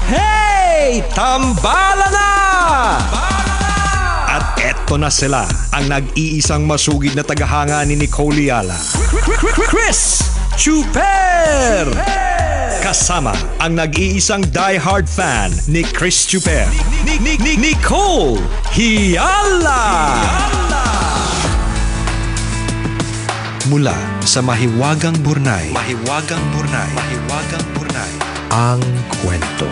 Hey! Tambala na! At eto na sila, ang nag-iisang masugid na tagahanga ni Nicole Yala. Chris Chuper! Kasama ang nag-iisang die-hard fan ni Chris Chuper, Nicole Yala! Mula sa Mahiwagang Burnay, ang kwento.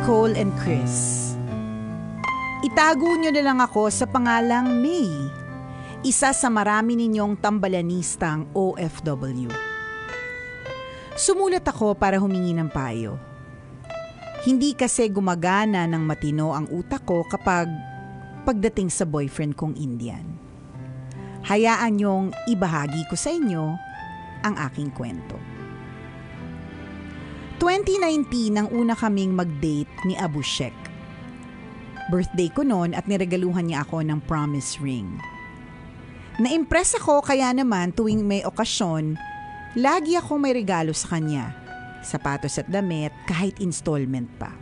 Nicole and Chris, itago nyo na lang ako sa pangalang May, isa sa marami ninyong tambalanistang OFW. Sumulat ako para humingi ng payo. Hindi kasi gumagana ng matino ang utak ko kapag pagdating sa boyfriend kong Indian. Hayaan nyong ibahagi ko sa inyo ang aking kwento. 2019 nang una kaming mag-date ni Abu Sheikh. Birthday ko noon at niregaluhan niya ako ng promise ring. Na-impress ako kaya naman tuwing may okasyon, lagi ako may regalo sa kanya. Sapatos at damit kahit installment pa.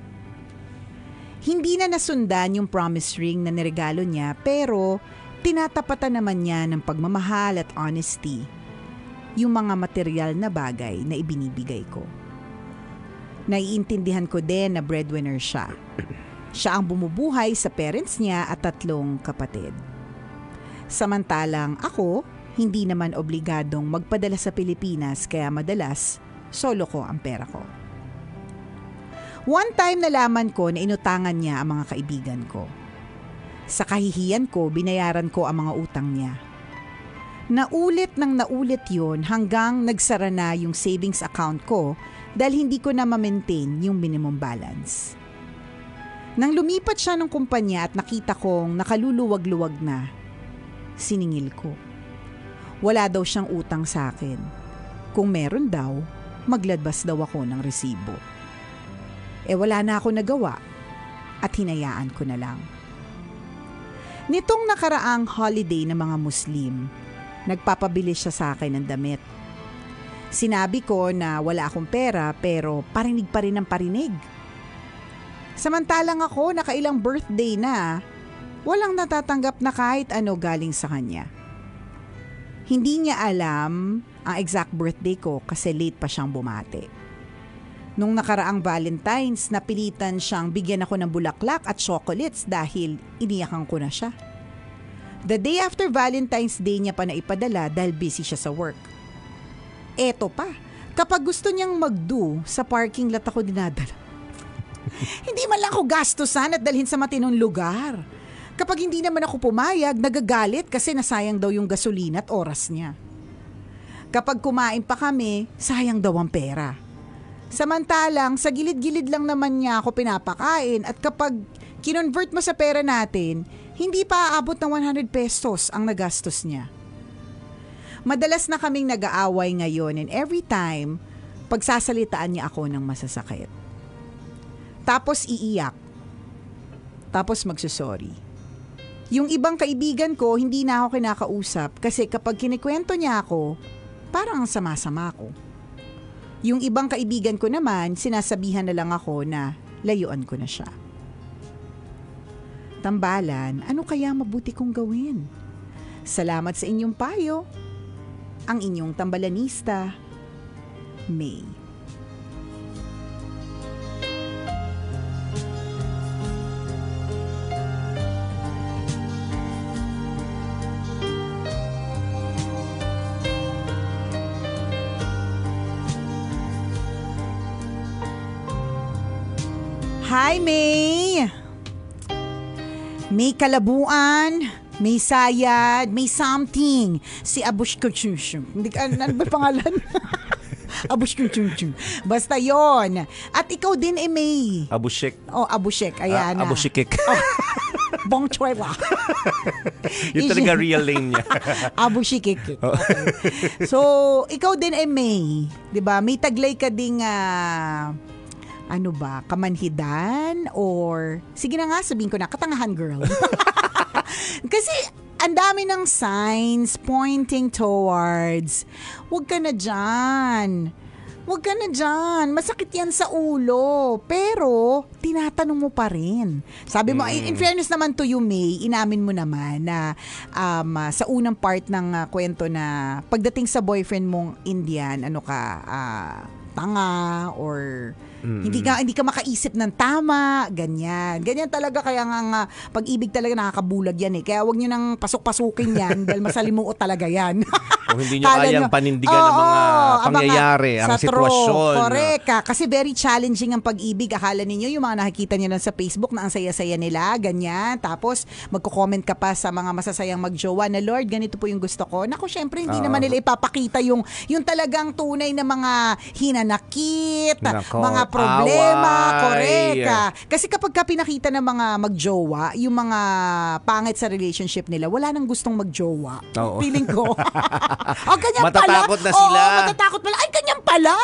Hindi na nasundan yung promise ring na niregalo niya pero tinatapatan naman niya ng pagmamahal at honesty yung mga material na bagay na ibinibigay ko. Naiintindihan ko din na breadwinner siya. Siya ang bumubuhay sa parents niya at 3 kapatid. Samantalang ako, hindi naman obligadong magpadala sa Pilipinas kaya madalas, solo ko ang pera ko. One time nalaman ko na inutangan niya ang mga kaibigan ko. Sa kahihiyan ko, binayaran ko ang mga utang niya. Naulit nang naulit yun hanggang nagsara na yung savings account ko dahil hindi ko na ma-maintain yung minimum balance. Nang lumipat siya ng kumpanya at nakita kong nakaluluwag-luwag na, siningil ko. Wala daw siyang utang sa akin. Kung meron daw, magladbas daw ako ng resibo. Wala na ako nagawa at hinayaan ko na lang. Nitong nakaraang holiday ng mga Muslim, nagpapabili siya sa akin ng damit. Sinabi ko na wala akong pera pero parinig pa rin ang parinig. Samantalang ako nakailang birthday na, walang natatanggap na kahit ano galing sa kanya. Hindi niya alam ang exact birthday ko kasi late pa siyang bumati. Nung nakaraang Valentine's, napilitan siyang bigyan ako ng bulaklak at chocolates dahil iniyakan ko na siya. The day after Valentine's Day niya pa naipadala dahil busy siya sa work. Eto pa, kapag gusto niyang magdo, sa parking lot ako dinadala. Hindi man lang ako gastusan at dalhin sa matinong lugar. Kapag hindi naman ako pumayag, nagagalit kasi nasayang daw yung gasolina at oras niya. Kapag kumain pa kami, sayang daw ang pera. Samantalang, sa gilid-gilid lang naman niya ako pinapakain at kapag kinonvert mo sa pera natin, hindi pa aabot ng 100 pesos ang nagastos niya. Madalas na kaming nag-aaway ngayon and every time, pagsasalitaan niya ako ng masasakit. Tapos iiyak. Tapos magsusorry. Yung ibang kaibigan ko, hindi na ako kinakausap kasi kapag kinikwento niya ako, parang ang sama-sama ko. Yung ibang kaibigan ko naman, sinasabihan na lang ako na layuan ko na siya. Tambalan, ano kaya mabuti kong gawin? Salamat sa inyong payo. Ang inyong tambalanista, May. Hi, May! May kalabuan, may sayad, may something. Si Abush Kuchushum. Hindi ka, ano ba pangalan? Abush chung chung chung. Basta yon. At ikaw din, May. Abushik. Abushik. Ayan. Abushikik. Bong choy wa. Yun talaga real name niya. Abushikik. Okay. So, ikaw din, May. 'Di ba? May taglay ka ding kamanhidan or sige na nga, sabihin ko na, katangahan girl. Kasi ang dami ng signs pointing towards, huwag ka na dyan. Huwag ka na dyan. Masakit yan sa ulo. Pero, tinatanong mo pa rin. Sabi mo, in fairness naman to you, May, inamin mo naman na sa unang part ng kwento na pagdating sa boyfriend mong Indian, tanga or hindi ka makaisip ng tama, ganyan. Ganyan talaga, kaya nga pag-ibig talaga nakakabulag yan eh. Kaya wag niyo nang pasok-pasukin yan dahil masalimuot talaga yan. Kung hindi nyo kayang panindigan ang mga pangyayari, ang sitwasyon. Correct. Kasi very challenging ang pag-ibig. Akala ninyo yung mga nakikita nyo lang sa Facebook na ang saya-saya nila, ganyan. Tapos magko-comment ka pa sa mga masasayang magjowa na, Lord, ganito po yung gusto ko. Naku, syempre hindi naman nila ipapakita yung talagang tunay na mga hinanakit, mga problema, correct. Kasi kapag ka pinakita ng mga magjowa, yung mga pangit sa relationship nila, wala nang gustong magjowa. Feeling ko. Ganyan matatakot pala. na sila. Matatakot pala. Ay, ganyan pala.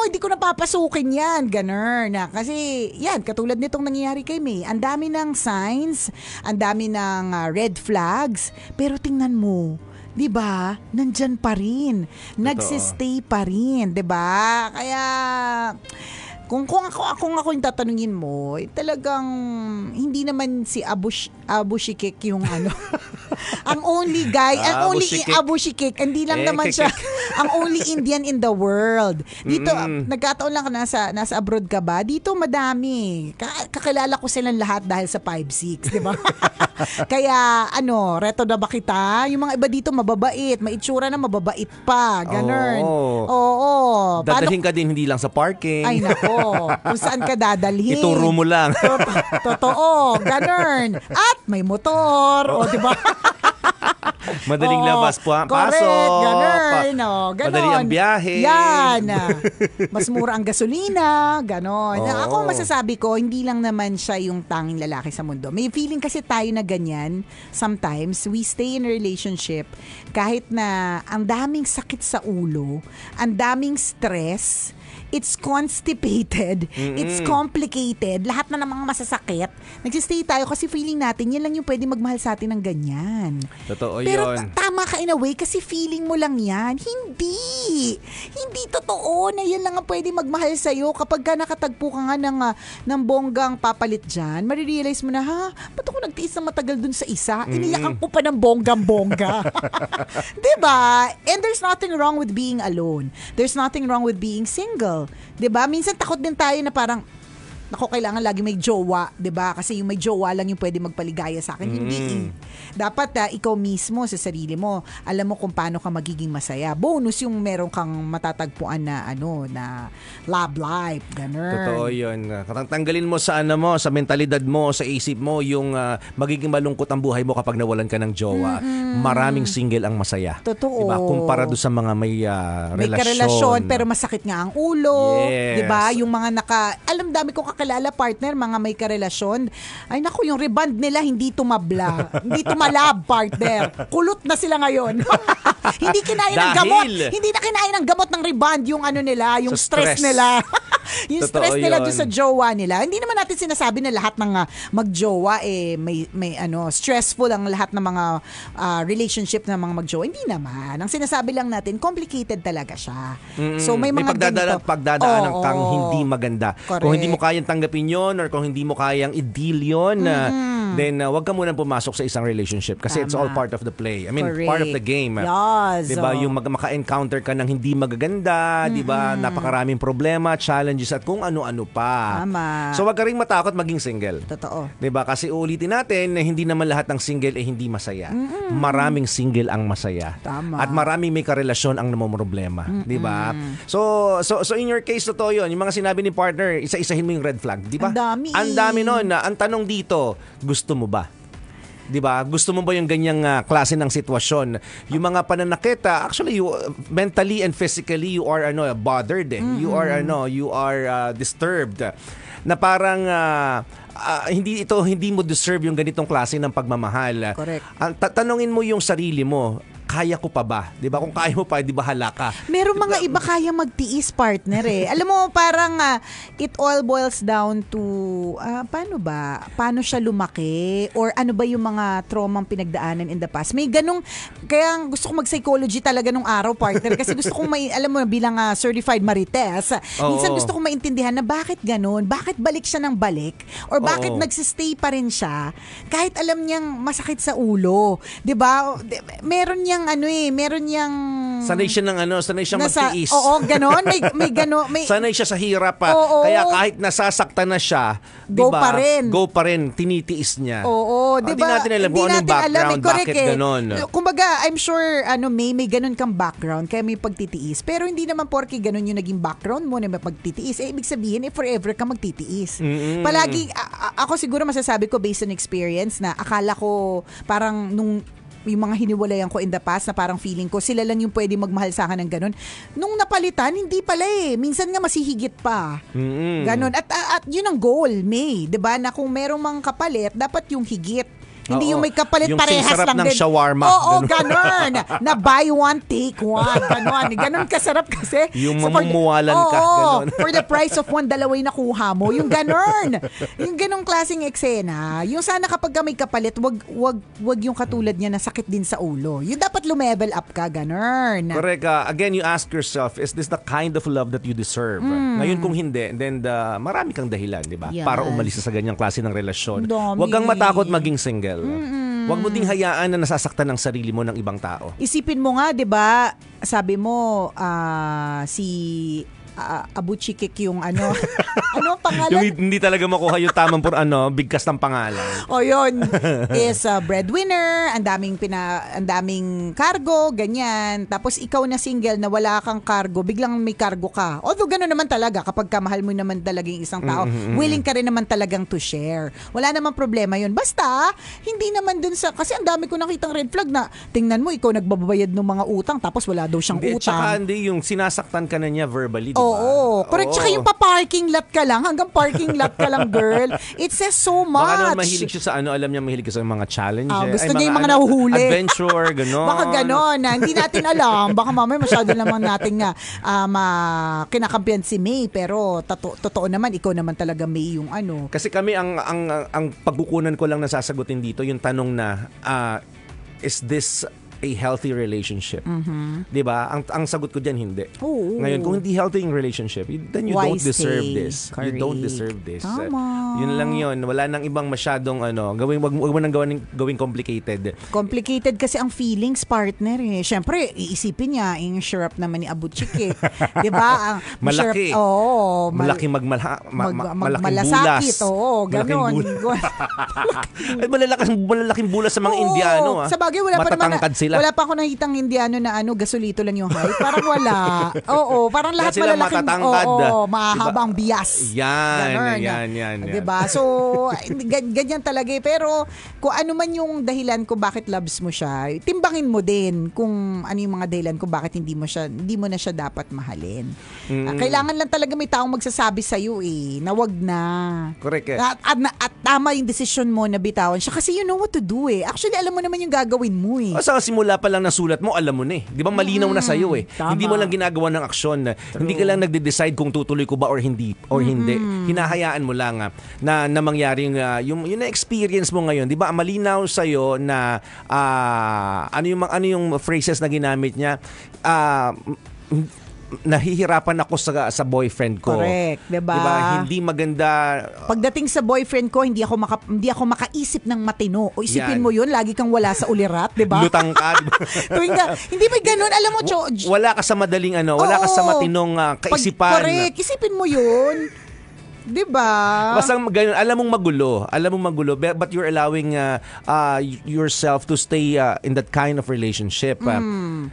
Hindi ko napapasukin yan. Ganun. Kasi, yan, katulad nitong nangyayari kay May. Ang dami ng signs, ang dami ng red flags, pero tingnan mo, 'di ba? Nandyan pa rin. Nagsistay pa rin, 'di ba? Kaya kung ako yung tatanungin mo, talagang hindi naman si Abushikik yung ang only guy, ang only Abushikik, hindi lang naman siya ang only Indian in the world. Dito, nagkataon lang nasa abroad ka ba? Dito madami. Kakilala ko silang lahat dahil sa 5'6", di ba? Kaya, reto na ba kita? Yung mga iba dito mababait, may itsura na mababait pa, ganun. Oo. Dadalhin ka din hindi lang sa parking. Ay, nako. Kung saan ka dadalhin. Ituro mo lang. Totoo, ganun. At may motor, di ba? Madaling labas po ang pasok. Correct, ganun. Madali ang biyahe. Yan. Mas mura ang gasolina, ganun. Ako masasabi ko, hindi lang naman siya yung tanging lalaki sa mundo. May feeling kasi tayo na ganyan. Sometimes, we stay in a relationship kahit na ang daming sakit sa ulo, ang daming stress, it's constipated, it's complicated, lahat na ng mga masasakit. Nagsistay tayo kasi feeling natin, yan lang yung pwede magmahal sa atin ng ganyan. Totoo Pero yun. Tama ka in a way kasi feeling mo lang yan. Hindi totoo na yan lang ang pwede magmahal sa'yo. Kapag ka nakatagpo ka nga ng bonggang papalit dyan, marirealize mo na, ba't ako nagtiis ng matagal dun sa isa? Iniyakan ko pa ng bonggang-bongga. Diba? And there's nothing wrong with being alone. There's nothing wrong with being single. 'Di ba? Minsan takot din tayo na parang kailangan lagi may jowa, 'di ba? Kasi yung may jowa lang yung pwede magpaligaya sa akin. Hindi. Dapat ikaw mismo sa sarili mo, alam mo kung paano ka magiging masaya. Bonus yung meron kang matatagpuan na na love life, ganun. Totoo 'yun. Tanggalin mo sa sa mentalidad mo, sa isip mo yung magiging malungkot ang buhay mo kapag nawalan ka ng jowa. Maraming single ang masaya. Totoo. Diba? Kumpara doon sa mga may relasyon. May karelasyon pero masakit nga ang ulo, yes. 'di ba? Yung mga dami ko kakilala partner, mga may karelasyon. Ay naku, yung reband nila hindi tumabla. Hindi tumalab, partner. Kulot na sila ngayon. Hindi kinain ng gamot. Hindi na kinain ng gamot ng reband yung nila, yung stress nila. Yung Totoo stress nila yun. doon sa jowa nila. Hindi naman natin sinasabi na lahat ng magjowa may stressful ang lahat ng mga relationship ng mga magjowa. Hindi naman. Ang sinasabi lang natin, complicated talaga siya. So may mga pagdadaanan kang hindi maganda. Correct. Kung hindi mo kayang tanggapin yon or kung hindi mo kayang i-deal yon, then wag ka muna pumasok sa isang relationship kasi it's all part of the play. I mean, correct. part of the game. Yes. Diba? Yung maka-encounter ka ng hindi magaganda, diba? Napakaraming problema, challenges at kung ano-ano pa. Tama. So wag ka rin matakot maging single. Totoo. Diba? Kasi ulitin natin na hindi naman lahat ng single hindi masaya. Maraming single ang masaya. Tama. At maraming may karelasyon ang namomroblema. Diba? So in your case, totoo yun. Yung mga sinabi ni partner, isa-isahin mo yung red flag. Diba? Ang dami. Ang dami nun. Ang tanong dito, gusto mo ba? 'Di ba? Gusto mo ba yung ganyang klase ng sitwasyon? Yung mga pananakit, actually you mentally and physically you are bothered. You are disturbed. Na parang hindi mo deserve yung ganitong klase ng pagmamahal. Correct. Tanungin mo yung sarili mo, kaya ko pa ba? 'Di ba? Kung kaya mo pa, 'di ba hala ka? Merong mga iba kaya magtiis, partner eh. Alam mo, parang it all boils down to paano ba? Paano siya lumaki? Or ano ba yung mga traumang pinagdaanan in the past? May ganong, kaya gusto ko mag-psychology talaga nung araw, partner. Kasi gusto kong alam mo, bilang certified marites, minsan gusto kong maintindihan na bakit ganon? Bakit balik siya ng balik? Or bakit nagsistay pa rin siya? Kahit alam niyang masakit sa ulo. 'Di ba? Meron niyang sanay siya magtiis. Oo, ganon. May ganon. Sanay siya sa hirap pa. Kaya kahit nasasaktan na siya, go diba, pa rin. Go pa rin. Tinitiis niya. Oo, di ba? Di natin alam kung anong background, bakit ganon. Kumbaga, I'm sure may ganon kang background, kaya may pagtitiis. Pero hindi naman porke ganon yung naging background mo na may pagtitiis. Ibig sabihin, forever ka magtitiis. Palagi, ako siguro masasabi ko based on experience na akala ko parang nung yung mga hiniwalayan ko in the past na parang feeling ko sila lang yung pwede magmahal sa akin ng ganun. Nung napalitan, hindi pala eh. Minsan nga masihigit pa. Ganun. At yun ang goal, May. 'Di ba? Na kung merong mga kapalit, dapat yung higit. Hindi yung may kapalit yung parehas lang ng din. shawarma. Oo, ganun. Na buy one, take one. Ganun. Ganun kasarap kasi. Yung mamumuwalan ka. Ganun. For the price of one, dalawa yung nakuha mo. Yung ganun. Yung ganung klaseng eksena. Yung sana kapag ka may kapalit, wag yung katulad niya na sakit din sa ulo. Yung dapat lumevel up ka. Ganun. Correct. Again, you ask yourself, is this the kind of love that you deserve? Ngayon kung hindi, then marami kang dahilan, di ba? Yes. Para umalis sa ganyang klase ng relasyon. Dami. Huwag kang matakot maging single. Huwag mo ding hayaan na nasasaktan ng sarili mo ng ibang tao. Isipin mo nga, 'di ba? Sabi mo si Abu Chikik yung ano pangalan? Yung hindi talaga makuha yung tamang bigkas ng pangalan. O yun, is breadwinner, ang daming cargo, ganyan. Tapos ikaw na single na wala kang cargo, biglang may cargo ka. Although gano'n naman talaga, kapag kamahal mo naman talaga yung isang tao, willing ka rin naman talagang to share. Wala namang problema yun. Basta, hindi naman dun kasi ang dami ko nakitang red flag na, tingnan mo, ikaw nagbabayad ng mga utang, tapos wala daw siyang utang. Tsaka hindi, yung sinasaktan ka na niya verbally, di ba? Oo. Correct. Tsaka yung pa-parking lot ka lang, hanggang parking lot ka lang, girl. It says so much. Baka naman mahilig siya sa alam niya mahilig ka sa mga challenges. Gusto niya yung mga nahuhuli. Adventure, gano'n. Baka gano'n. Hindi natin alam. Baka mamaya masyado naman natin nga kinakampiyan si May. Pero totoo naman, ikaw naman talaga May yung ano. Kasi kami, ang pagkukunan ko lang na sasagutin dito, yung tanong na, is this a healthy relationship? 'Di ba? Ang sagot ko diyan hindi. Oo. Ngayon, kung hindi healthy yung relationship, then you don't deserve this. Correct. You don't deserve this. Tama. Yun lang yun. Wala nang ibang masyadong wag mo nang gawing complicated. Complicated kasi ang feelings, partner eh. Syempre, iisipin niya, yung syrup naman ni Abu Chikik. 'Di ba? Malaki. Malaking malaking malasakit. bulas. Oo, gano'n. Ay, malalaking bulas sa mga Indiano. Sa bagay, wala pa naman sila. Wala pa ako nakitang Indiano na gasolito lang yung height. Parang wala. Oo, parang lahat malalaking. Oo, mahahaba ang bias. Yan. Diba? So, ganyan talaga eh. Pero, kung ano man yung dahilan kung bakit loves mo siya, timbangin mo din kung ano yung mga dahilan kung bakit hindi mo na siya dapat mahalin. Kailangan lang talaga may taong magsasabi sa'yo eh, na wag na. Correct eh. At tama yung decision mo na bitawan siya kasi you know what to do eh. Actually, alam mo naman yung gagawin mo eh. Sa simula pa lang na sulat mo, alam mo na eh. Di ba malinaw na sa'yo eh. Tama. Hindi mo lang ginagawa ng aksyon. Hindi ka lang nagde-decide kung tutuloy ko ba or hindi. Hinahayaan mo lang na mangyari yung na-experience mo ngayon. Di ba malinaw sa'yo na ano yung phrases na ginamit niya? Nahihirapan ako sa boyfriend ko. Correct, 'di ba? Hindi maganda. Pagdating sa boyfriend ko, hindi ako makaisip ng matino. O isipin mo 'yun, lagi kang wala sa ulirat, 'di ba? Lutang ka. Hindi ba ganoon, alam mo, wala ka sa madaling wala ka sa matinong kaisipan. Correct, isipin mo 'yun. 'Di ba? Basta ganun, alam mong magulo, but you're allowing yourself to stay in that kind of relationship.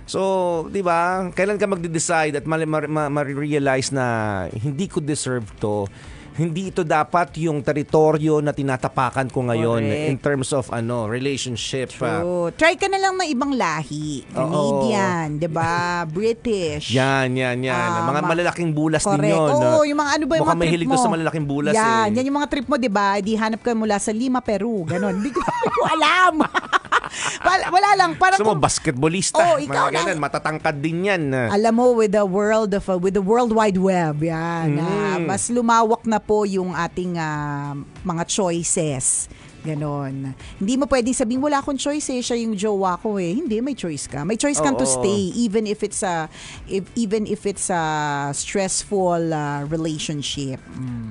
So, 'di ba? Kailan ka magde-decide at ma-realize na hindi ko deserve to? hindi ito dapat yung teritoryo na tinatapakan ko ngayon Correct. in terms of relationship. True. Try ka na lang ng ibang lahi. Canadian, 'di ba? British. Yan. Mga malalaking bulas din Correct. yun. Oo, yung mga ano ba yung Mukhang mga trip mahilig mo? to sa malalaking bulas Yan yung mga trip mo, 'di ba? Di hanap ka mula sa Lima, Peru, ganon. Hindi ko alam. Wala lang, parang Gusto mo, basketballista. Oh, ikaw mga ganun, lang. matatangkad din yan. Alam mo, with the World Wide Web, yan. Mas lumawak na po yung ating mga choices. Ganon. Hindi mo pwedeng sabihin, wala akong choice siya yung jowa ko Hindi, may choice ka. May choice kang to stay even if it's a stressful relationship.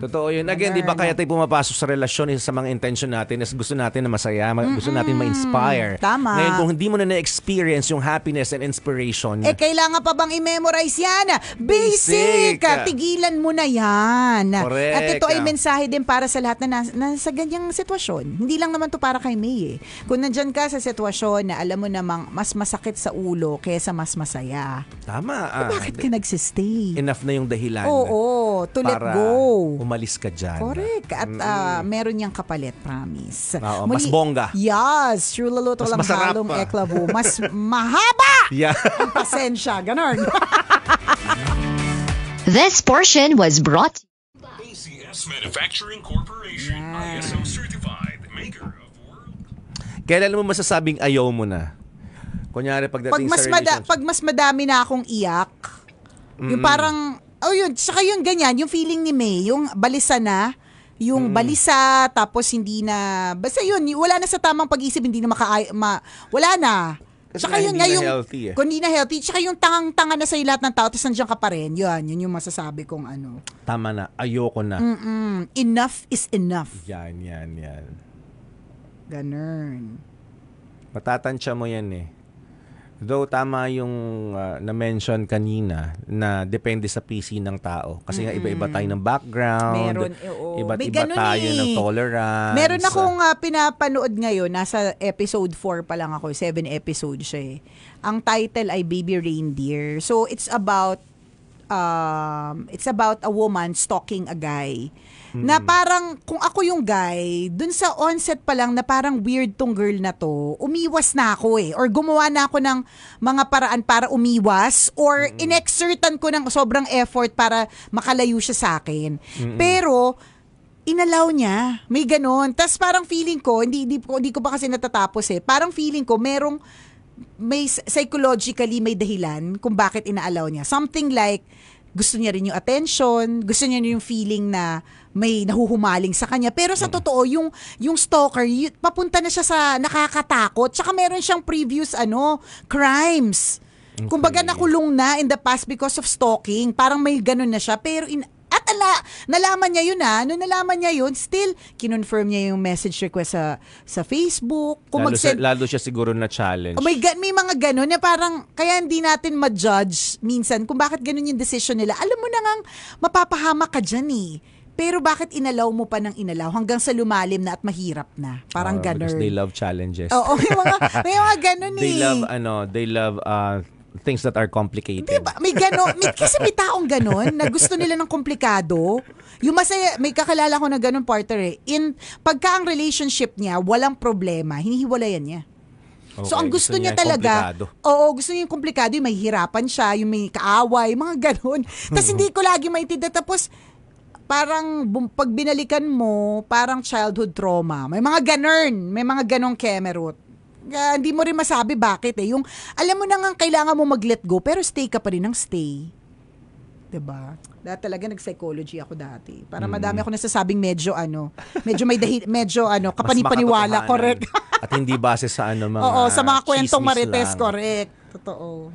Totoo yun. Again, di ba kaya tayo pumapasok sa relasyon, isa sa mga intention natin is gusto natin na masaya, gusto natin ma-inspire. Tama. Ngayon, kung hindi mo na na-experience yung happiness and inspiration, Kailangan pa bang i-memorize yan? Basic! Tigilan mo na yan. Correct. At ito ay mensahe din para sa lahat na nasa ganyang sitwasyon. Hindi lang naman to para kay May Kung nandyan ka sa sitwasyon na alam mo namang mas masakit sa ulo kaysa mas masaya. tama. Bakit ka nagsistay? Enough na yung dahilan. Oo, to let para go. umalis ka dyan. Correct. At meron niyang kapalit, promise. Oo, mas bongga. Yes, true luluto Mas lang masarap halong pa. eklabo. Mas mahaba Yeah. ang pasensya. Ganon. This portion was brought ACS Manufacturing Corporation, ISO certified, maker of world. Kailan mo masasabing ayaw mo na? Kunyari pagdating sa relationship. Pag mas madami na akong iyak, yung parang, yun, saka yung ganyan, yung feeling ni May, yung balisa na, yung balisa, tapos hindi na, basta yun, wala na sa tamang pag-isip, hindi na wala na. Kasi Tsaka yun hindi nga na yung, healthy kung hindi na healthy, tsaka yung tangang-tanga na sa lahat ng tao, tapos nandiyan ka pa rin, yun yung masasabi kong ano. Tama na, ayoko na. Enough is enough. Yan. Ganun. Matatansya mo yan Though tama yung na-mention kanina na depende sa PC ng tao. Kasi nga iba-iba tayo ng background. Meron, Iba't may iba ganun tayo ng tolerance. Meron akong pinapanood ngayon, nasa episode 4 pa lang ako, 7 episodes siya Ang title ay Baby Reindeer. So it's about a woman stalking a guy. Na parang, kung ako yung guy, dun sa onset pa lang na parang weird tong girl na to, umiwas na ako or gumawa na ako ng mga paraan para umiwas, or inexertan ko ng sobrang effort para makalayo siya sa akin. Pero, inalaw niya. May ganon. Tas parang feeling ko, hindi ko pa kasi natatapos parang feeling ko, may psychologically may dahilan kung bakit inaalaw niya. Something like, gusto niya rin yung attention, gusto niya rin yung feeling na may nahuhumaling sa kanya. Pero sa totoo, yung stalker, papunta na siya sa nakakatakot. Tsaka meron siyang previous crimes. Okay. Kumbaga nakulong na in the past because of stalking. Parang may ganun na siya. Pero nalaman niya yun Nung nalaman niya yun, still, kinonfirm niya yung message request sa Facebook. Lalo siya siguro na challenge. May mga ganun na parang, kaya hindi natin ma-judge minsan kung bakit ganun yung decision nila. Alam mo na ngang mapapahamak ka dyan Pero bakit inalaw mo pa ng inalaw hanggang sa lumalim na at mahirap na? Parang ganun. Because they love challenges. Oo, may mga ganun They love things that are complicated. Diba? May gano'n. Kasi may taong gano'n na gusto nila ng komplikado. Yung masaya, may kakilala ko na gano'n partner pagka ang relationship niya, walang problema, hinihiwalayan niya. Okay, So, ang gusto niya talaga, gusto niya yung komplikado, yung may hirapan siya, yung may kaaway, mga gano'n. Tapos hindi ko lagi maintindihan. Tapos, parang pag binalikan mo, parang childhood trauma. May mga ganong kemerot. Hindi mo rin masabi bakit yung alam mo na nga kailangan mo mag-let go pero stay ka pa rin ng stay. 'Di ba? Dati talaga nag-psychology ako dati. Para madami ako nasasabing medyo kapanipaniwala, correct. At hindi base sa mga sa mga kwentong marites, lang. correct. Totoo.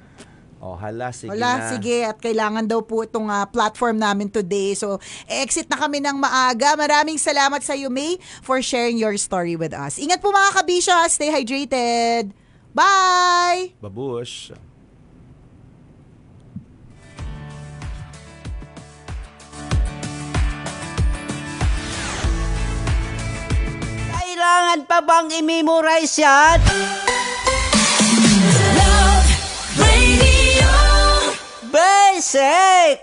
Sige na. Sige. At kailangan daw po itong platform namin today. So, exit na kami ng maaga. Maraming salamat sa iyo, May, for sharing your story with us. Ingat po mga kabisya. Stay hydrated. Bye! Babush! Kailangan pa bang i-memorize yan? Basic!